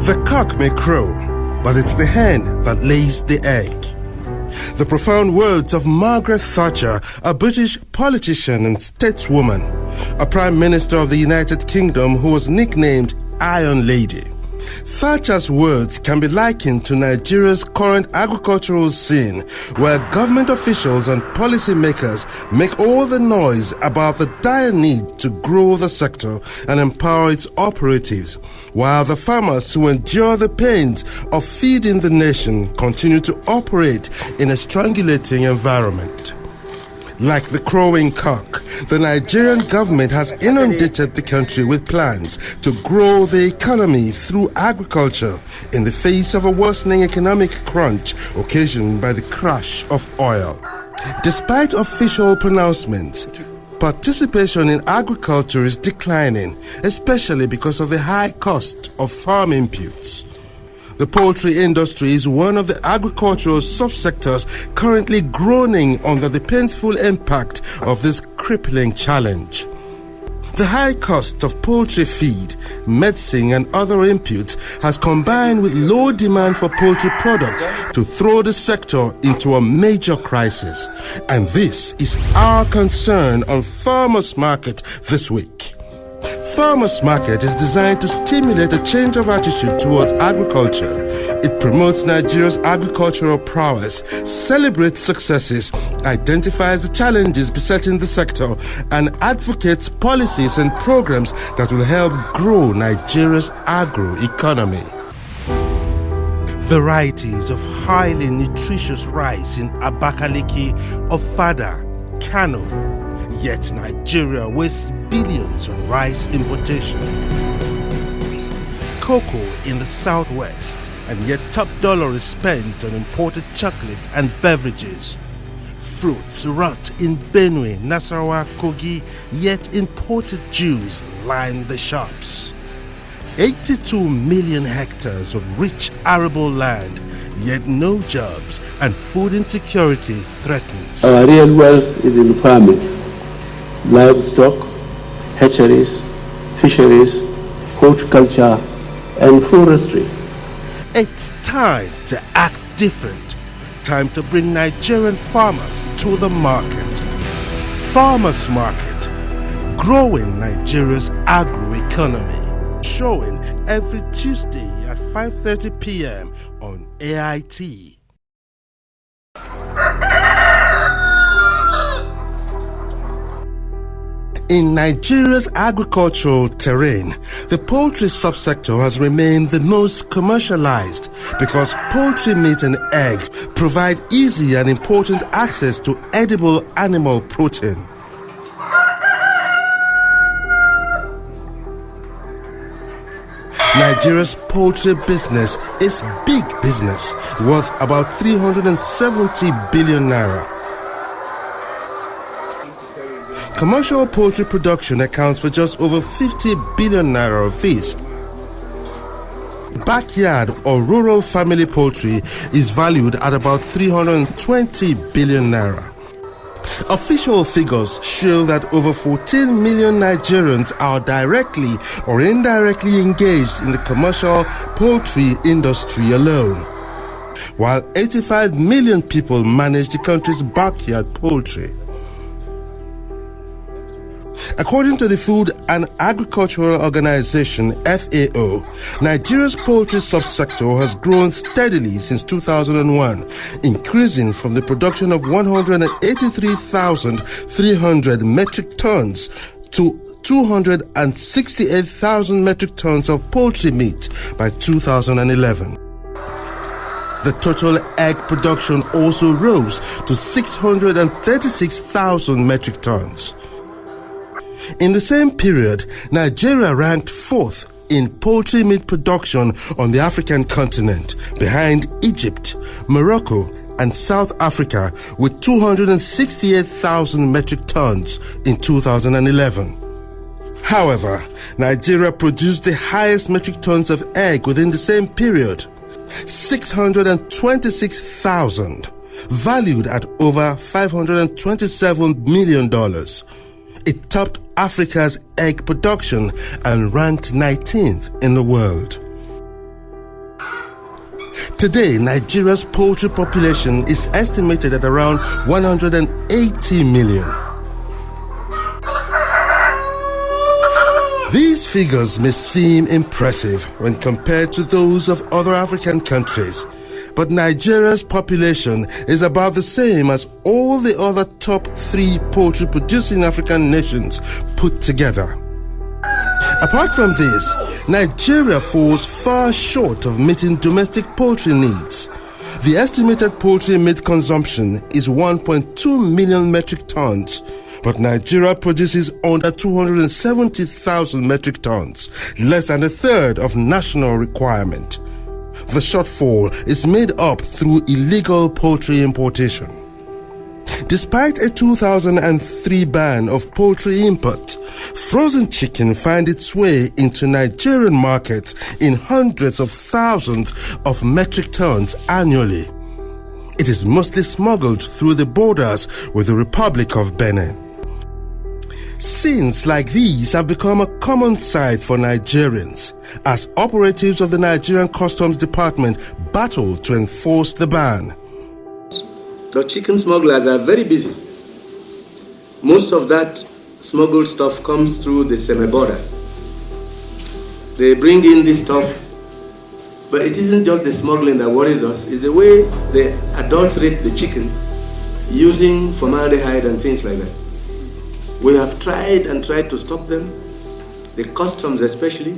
The cock may crow, but it's the hen that lays the egg. The profound words of Margaret Thatcher, a British politician and stateswoman, a Prime Minister of the United Kingdom who was nicknamed Iron Lady. Thatcher's words can be likened to Nigeria's current agricultural scene, where government officials and policymakers make all the noise about the dire need to grow the sector and empower its operatives, while the farmers who endure the pains of feeding the nation continue to operate in a strangulating environment. Like the crowing cock, the Nigerian government has inundated the country with plans to grow the economy through agriculture in the face of a worsening economic crunch occasioned by the crash of oil. Despite official pronouncements, participation in agriculture is declining, especially because of the high cost of farm inputs. The poultry industry is one of the agricultural subsectors currently groaning under the painful impact of this crippling challenge. The high cost of poultry feed, medicine and other inputs has combined with low demand for poultry products to throw the sector into a major crisis. And this is our concern on Farmers Market this week. Farmers Market is designed to stimulate a change of attitude towards agriculture. It promotes Nigeria's agricultural prowess, celebrates successes, identifies the challenges besetting the sector, and advocates policies and programs that will help grow Nigeria's agro-economy. Varieties of highly nutritious rice in Abakaliki, Ofada, Kano. Yet Nigeria wastes billions on rice importation. Cocoa in the southwest, and yet top dollar is spent on imported chocolate and beverages. Fruits rot in Benue, Nasarawa, Kogi, yet imported juice line the shops. 82 million hectares of rich arable land, yet no jobs, and food insecurity threatens. Our real wealth is in farming. Livestock, hatcheries, fisheries, horticulture, and forestry. It's time to act different. Time to bring Nigerian farmers to the market. Farmers Market, growing Nigeria's agro-economy. Showing every Tuesday at 5:30 p.m. on AIT. In Nigeria's agricultural terrain, the poultry subsector has remained the most commercialized because poultry meat and eggs provide easy and important access to edible animal protein. Nigeria's poultry business is big business, worth about 370 billion naira. Commercial poultry production accounts for just over 50 billion naira of this. Backyard or rural family poultry is valued at about 320 billion naira. Official figures show that over 14 million Nigerians are directly or indirectly engaged in the commercial poultry industry alone, while 85 million people manage the country's backyard poultry. According to the Food and Agricultural Organization (FAO), Nigeria's poultry subsector has grown steadily since 2001, increasing from the production of 183,300 metric tons to 268,000 metric tons of poultry meat by 2011. The total egg production also rose to 636,000 metric tons. In the same period, Nigeria ranked 4th in poultry meat production on the African continent, behind Egypt, Morocco, and South Africa, with 268,000 metric tons in 2011. However, Nigeria produced the highest metric tons of egg within the same period, 626,000, valued at over $527 million. It topped Africa's egg production and ranked 19th in the world. Today, Nigeria's poultry population is estimated at around 180 million. These figures may seem impressive when compared to those of other African countries, but Nigeria's population is about the same as all the other top 3 poultry-producing African nations put together. Apart from this, Nigeria falls far short of meeting domestic poultry needs. The estimated poultry meat consumption is 1.2 million metric tons, but Nigeria produces under 270,000 metric tons, less than a third of national requirement. The shortfall is made up through illegal poultry importation. Despite a 2003 ban of poultry import, frozen chicken finds its way into Nigerian markets in hundreds of thousands of metric tons annually. It is mostly smuggled through the borders with the Republic of Benin. Scenes like these have become a common sight for Nigerians as operatives of the Nigerian Customs Department battle to enforce the ban. The chicken smugglers are very busy. Most of that smuggled stuff comes through the semi-border. They bring in this stuff, but it isn't just the smuggling that worries us, it's the way they adulterate the chicken using formaldehyde and things like that. We have tried to stop them, the customs especially.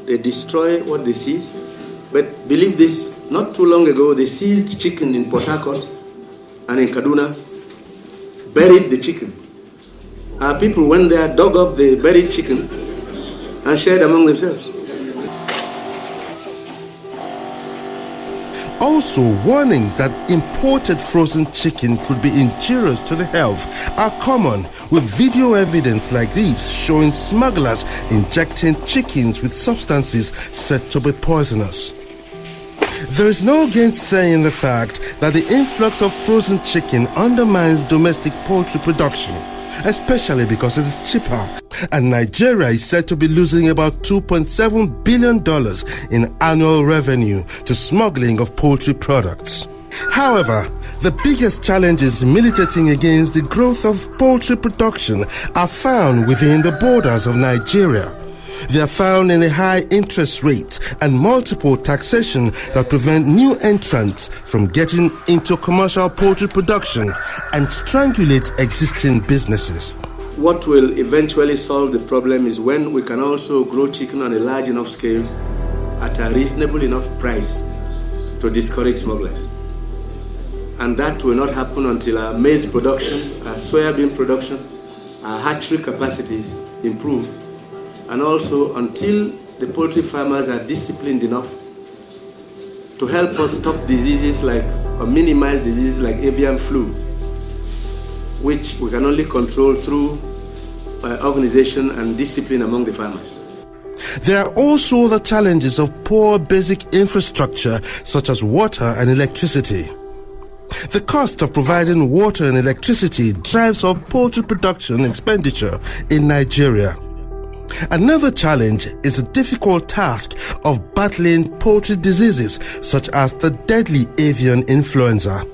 They destroy what they seize. But believe this, not too long ago, they seized chicken in Port Harcourt and in Kaduna, buried the chicken. Our people went there, dug up the buried chicken, and shared among themselves. Also, warnings that imported frozen chicken could be injurious to the health are common, with video evidence like these showing smugglers injecting chickens with substances said to be poisonous. There is no gainsaying the fact that the influx of frozen chicken undermines domestic poultry production, especially because it is cheaper, and Nigeria is said to be losing about $2.7 billion in annual revenue to smuggling of poultry products. However, the biggest challenges militating against the growth of poultry production are found within the borders of Nigeria. They are found in the high interest rates and multiple taxation that prevent new entrants from getting into commercial poultry production and strangulate existing businesses. What will eventually solve the problem is when we can also grow chicken on a large enough scale at a reasonable enough price to discourage smugglers. And that will not happen until our maize production, our soybean production, our hatchery capacities improve, and also until the poultry farmers are disciplined enough to help us stop diseases like, or minimize diseases like avian flu, which we can only control through organization and discipline among the farmers. There are also the challenges of poor basic infrastructure such as water and electricity. The cost of providing water and electricity drives up poultry production expenditure in Nigeria. Another challenge is the difficult task of battling poultry diseases such as the deadly avian influenza.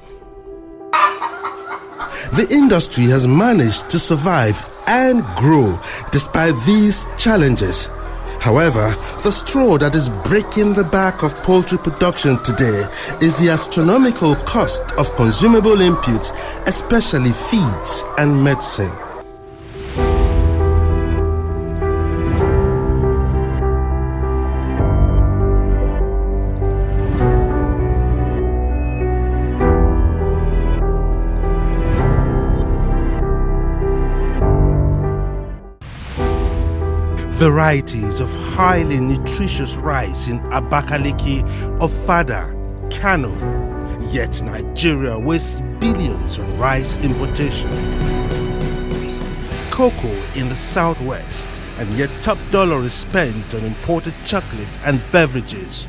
The industry has managed to survive and grow despite these challenges. However, the straw that is breaking the back of poultry production today is the astronomical cost of consumable inputs, especially feeds and medicine. Varieties of highly nutritious rice in Abakaliki, Ofada, Kano. Yet Nigeria wastes billions on rice importation. Cocoa in the southwest, and yet top dollar is spent on imported chocolate and beverages.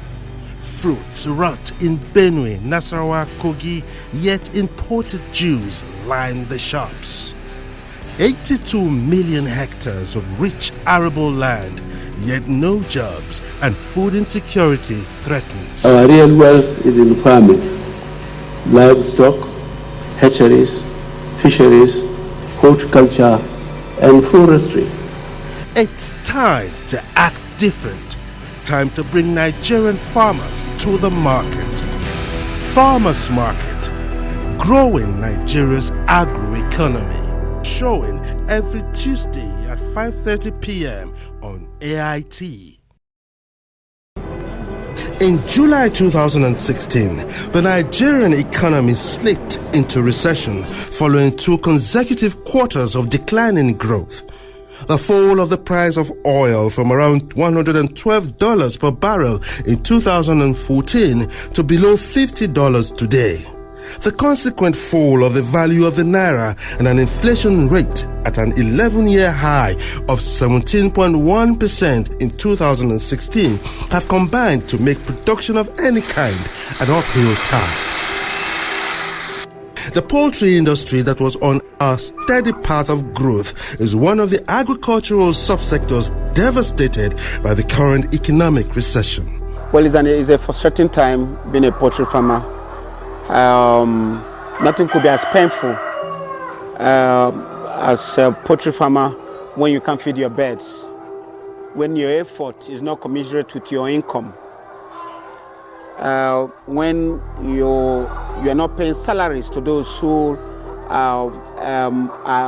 Fruits rot in Benue, Nasarawa, Kogi, yet imported juice line the shops. 82 million hectares of rich arable land, yet no jobs and food insecurity threatens. Our real wealth is in farming, livestock, hatcheries, fisheries, horticulture, and forestry. It's time to act different. Time to bring Nigerian farmers to the market. Farmers Market, growing Nigeria's agro-economy. Showing every Tuesday at 5:30 p.m. on AIT. In July 2016, the Nigerian economy slipped into recession following 2 consecutive quarters of declining growth. The fall of the price of oil from around $112 per barrel in 2014 to below $50 today. The consequent fall of the value of the naira and an inflation rate at an 11-year high of 17.1% in 2016 have combined to make production of any kind an uphill task. The poultry industry that was on a steady path of growth is one of the agricultural subsectors devastated by the current economic recession. Well, it's a frustrating time being a poultry farmer. Nothing could be as painful as a poultry farmer when you can't feed your birds, when your effort is not commensurate with your income, when you are not paying salaries to those who are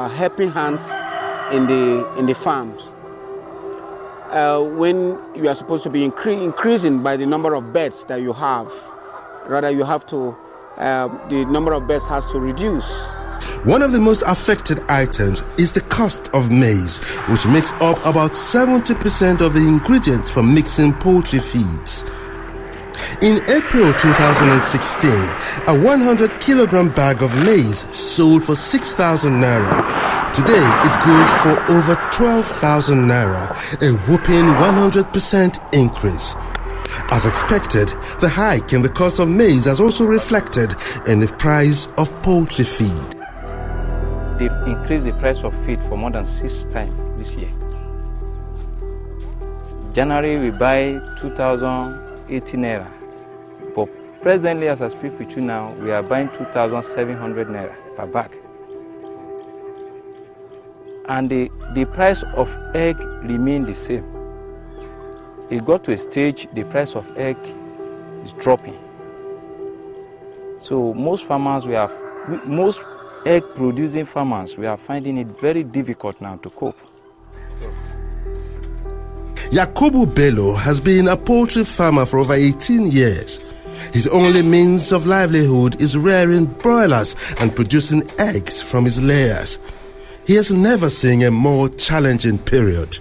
helping hands in the farms, when you are supposed to be increasing by the number of birds that you have, rather you have to the number of birds has to reduce. One of the most affected items is the cost of maize, which makes up about 70% of the ingredients for mixing poultry feeds. In April 2016, a 100-kilogram bag of maize sold for 6,000 naira. Today, it goes for over 12,000 naira, a whopping 100% increase. As expected, the hike in the cost of maize has also reflected in the price of poultry feed. They've increased the price of feed for more than 6 times this year. January we buy 2,080 naira, but presently as I speak with you now, we are buying 2,700 naira per bag. And the price of egg remained the same. It got to a stage the price of egg is dropping. So most egg producing farmers, we are finding it very difficult now to cope. Yakubu Bello has been a poultry farmer for over 18 years. His only means of livelihood is rearing broilers and producing eggs from his layers. He has never seen a more challenging period.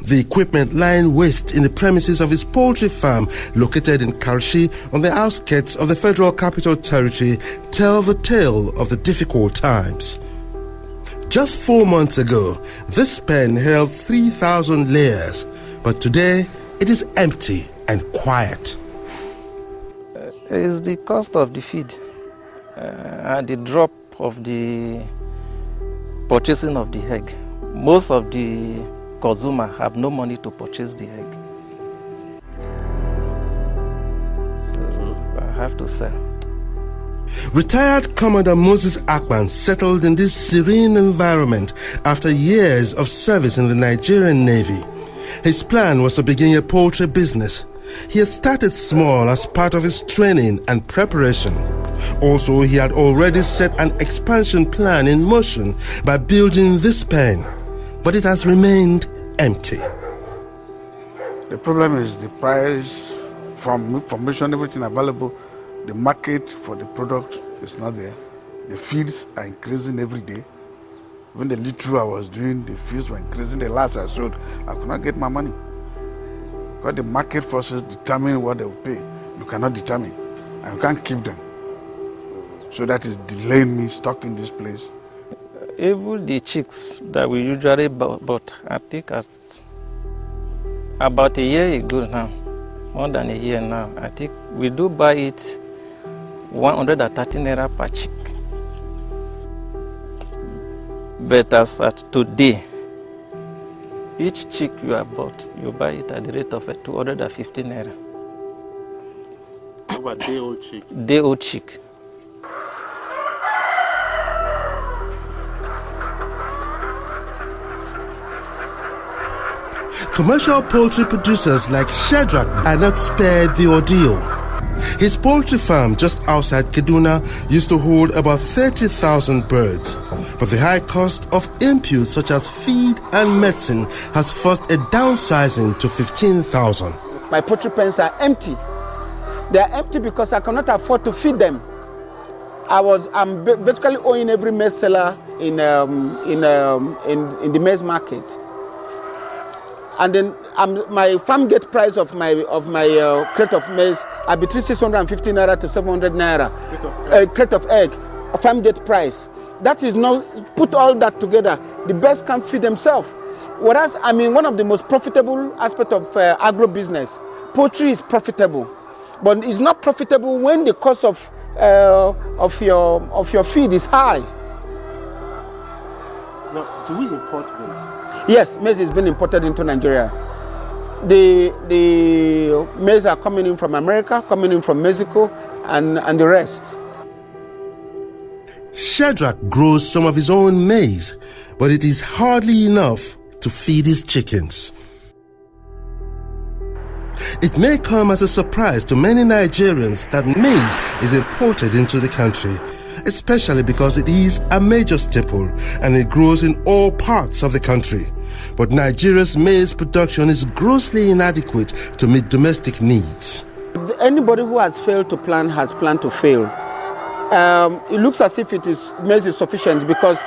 The equipment lying waste in the premises of his poultry farm, located in Karshi on the outskirts of the Federal Capital Territory, tell the tale of the difficult times. Just 4 months ago, this pen held 3,000 layers, but today it is empty and quiet. It's the cost of the feed and the drop of the purchasing of the egg. Most of the consumers have no money to purchase the egg. So I have to sell. Retired Commodore Moses Akpan settled in this serene environment after years of service in the Nigerian Navy. His plan was to begin a poultry business. He had started small as part of his training and preparation. Also, he had already set an expansion plan in motion by building this pen, but it has remained empty. The problem is the price, from information, everything available. The market for the product is not there. The feeds are increasing every day. When the little I was doing, the feeds were increasing. The last I sold, I could not get my money. Because the market forces determine what they will pay. You cannot determine, and you can't keep them. So that is delaying me stuck in this place. Even the chicks that we usually bought, I think at about a year ago now, more than a year now, I think we do buy it 130 naira per chick. But as at today, Each chick you have bought, you buy it at the rate of 250 naira. Over day-old chick? Day-old chick. Commercial poultry producers like Shadrach are not spared the ordeal. His poultry farm just outside Kaduna used to hold about 30,000 birds, but the high cost of inputs such as feed and medicine has forced a downsizing to 15,000. My poultry pens are empty. They are empty because I cannot afford to feed them. I'm basically owing every maize seller in the maize market. And then my farm gate price of my crate of maize are between 650 naira to 700 naira. Crate of egg, a farm gate price. That is not, put all that together, the birds can't feed themselves. Whereas, I mean, one of the most profitable aspects of agro-business, poultry is profitable. But it's not profitable when the cost of your feed is high. Now, do we import maize? Yes, maize is being imported into Nigeria. The maize are coming in from America, coming in from Mexico, and the rest. Shadrach grows some of his own maize, but it is hardly enough to feed his chickens. It may come as a surprise to many Nigerians that maize is imported into the country, especially because it is a major staple and it grows in all parts of the country. But Nigeria's maize production is grossly inadequate to meet domestic needs. Anybody who has failed to plan has planned to fail. It looks as if maize is sufficient because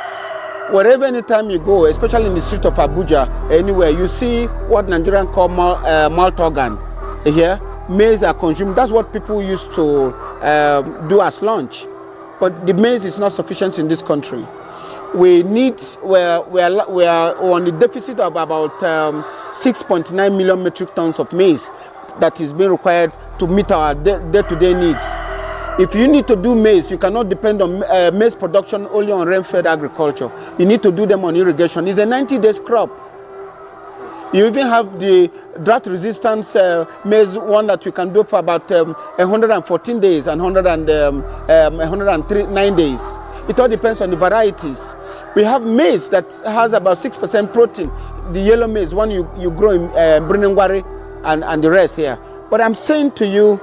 wherever anytime you go, especially in the street of Abuja, anywhere, you see what Nigerians call malt organ. Here, maize are consumed. That's what people used to do as lunch. But the maize is not sufficient in this country. We are on the deficit of about 6.9 million metric tons of maize that is being required to meet our day-to-day needs. If you need to do maize, you cannot depend on maize production only on rain-fed agriculture. You need to do them on irrigation. It's a 90-day crop. You even have the drought-resistant maize, one that you can do for about 114 days and 109 days. It all depends on the varieties. We have maize that has about 6% protein, the yellow maize, one you grow in Brinengwari and the rest here. But I'm saying to you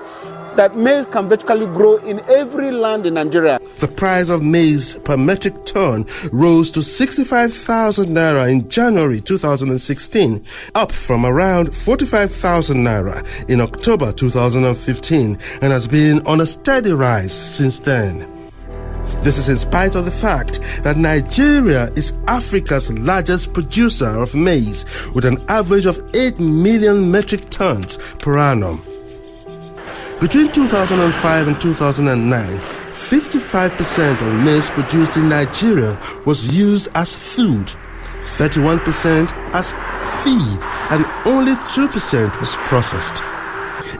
that maize can vertically grow in every land in Nigeria. The price of maize per metric ton rose to 65,000 naira in January 2016, up from around 45,000 naira in October 2015, and has been on a steady rise since then. This is in spite of the fact that Nigeria is Africa's largest producer of maize, with an average of 8 million metric tons per annum. Between 2005 and 2009, 55% of maize produced in Nigeria was used as food, 31% as feed, and only 2% was processed.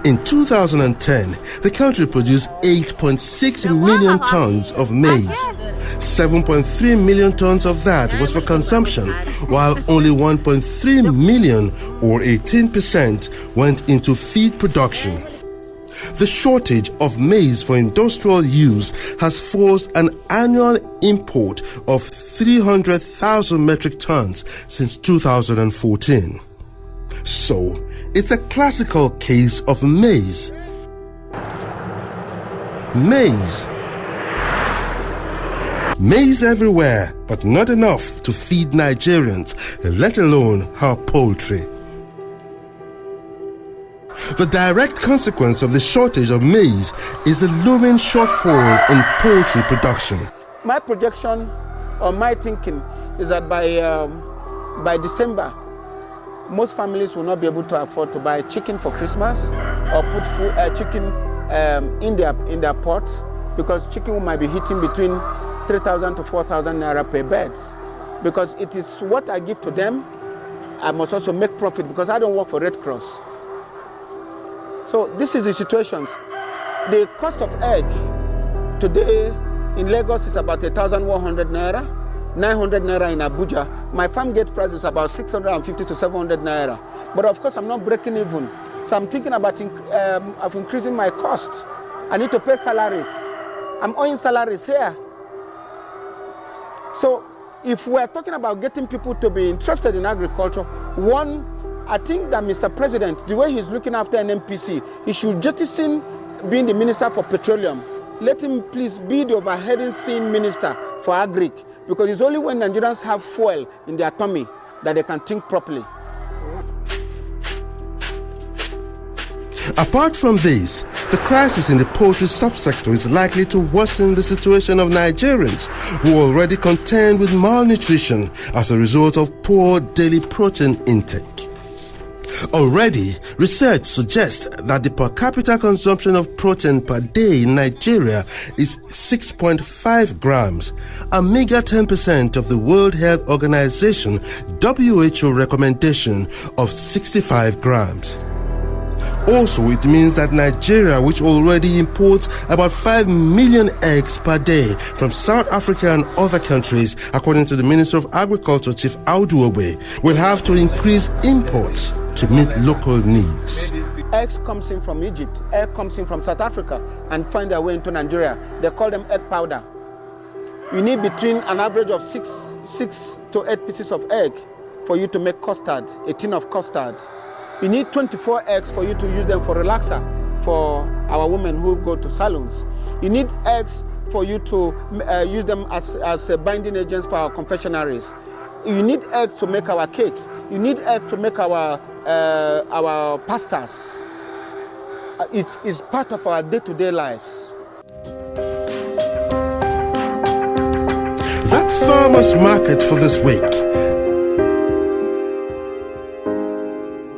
In 2010, the country produced 8.6 million tons of maize. 7.3 million tons of that was for consumption, while only 1.3 million, or 18%, went into feed production. The shortage of maize for industrial use has forced an annual import of 300,000 metric tons since 2014. So, it's a classical case of maize. Maize everywhere, but not enough to feed Nigerians, let alone our poultry. The direct consequence of the shortage of maize is the looming shortfall in poultry production. My projection or my thinking is that by December, most families will not be able to afford to buy chicken for Christmas or put chicken in their pots, because chicken might be hitting between 3,000 to 4,000 naira per bed. Because it is what I give to them, I must also make profit because I don't work for Red Cross. So this is the situations. The cost of egg today in Lagos is about 1,100 naira. 900 naira in Abuja. My farm gate price is about 650 to 700 naira. But of course, I'm not breaking even. So I'm thinking about of increasing my cost. I need to pay salaries. I'm owing salaries here. So if we're talking about getting people to be interested in agriculture, one, I think that Mr. President, the way he's looking after NNPC, he should jettison being the Minister for Petroleum. Let him please be the overheading scene Minister for Agric, because it's only when Nigerians have fuel in their tummy that they can think properly. Apart from this, the crisis in the poultry subsector is likely to worsen the situation of Nigerians who already contend with malnutrition as a result of poor daily protein intake. Already, research suggests that the per capita consumption of protein per day in Nigeria is 6.5 grams, a meager 10% of the World Health Organization WHO recommendation of 65 grams. Also, it means that Nigeria, which already imports about 5 million eggs per day from South Africa and other countries, according to the Minister of Agriculture, Chief Audu Obe, will have to increase imports to meet local needs. Eggs comes in from Egypt, egg comes in from South Africa and find their way into Nigeria. They call them egg powder. You need between an average of 6 to 8 pieces of egg for you to make custard, a tin of custard. You need 24 eggs for you to use them for relaxer for our women who go to salons. You need eggs for you to use them as binding agents for our confectionaries. You need eggs to make our cakes. You need eggs to make our pastas. It's part of our day-to-day lives. That's Farmers Market for this week.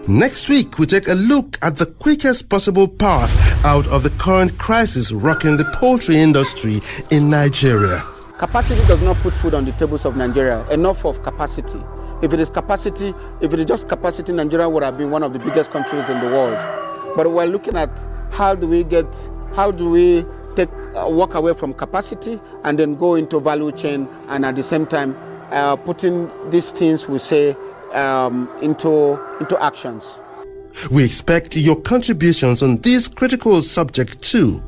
Next week, we take a look at the quickest possible path out of the current crisis rocking the poultry industry in Nigeria. Capacity does not put food on the tables of Nigeria. Enough of capacity. If it is just capacity, Nigeria would have been one of the biggest countries in the world. But we're looking at how do we walk away from capacity and then go into value chain, and at the same time putting these things we say into actions. We expect your contributions on this critical subject too.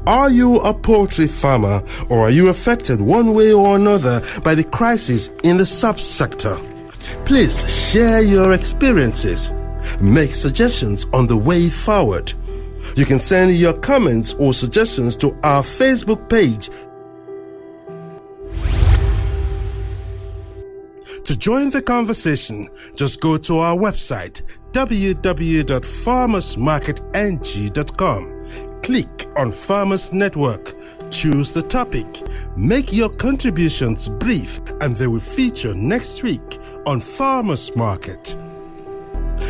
Are you a poultry farmer, or are you affected one way or another by the crisis in the subsector? Please share your experiences. Make suggestions on the way forward. You can send your comments or suggestions to our Facebook page. To join the conversation, just go to our website www.farmersmarketng.com. Click on Farmers Network, choose the topic, make your contributions brief, and they will feature next week on Farmers Market.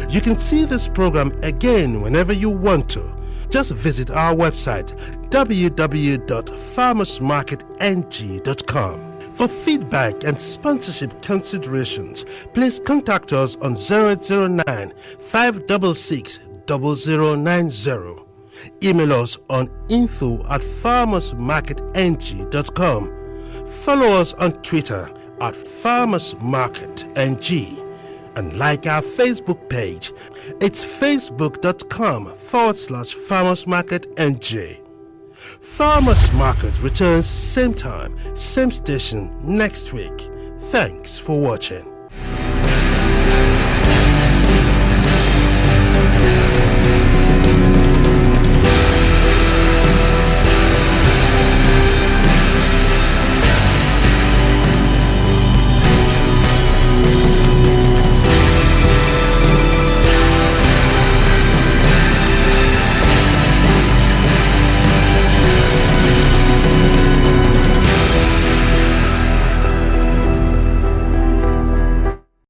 You can see this program again whenever you want to. Just visit our website www.farmersmarketng.com. For feedback and sponsorship considerations, please contact us on 009 566 0090. Email us on info@farmersmarketng.com. Follow us on Twitter @farmersmarketng. And like our Facebook page. It's facebook.com/farmersmarketng. Farmers Market returns same time, same station next week. Thanks for watching.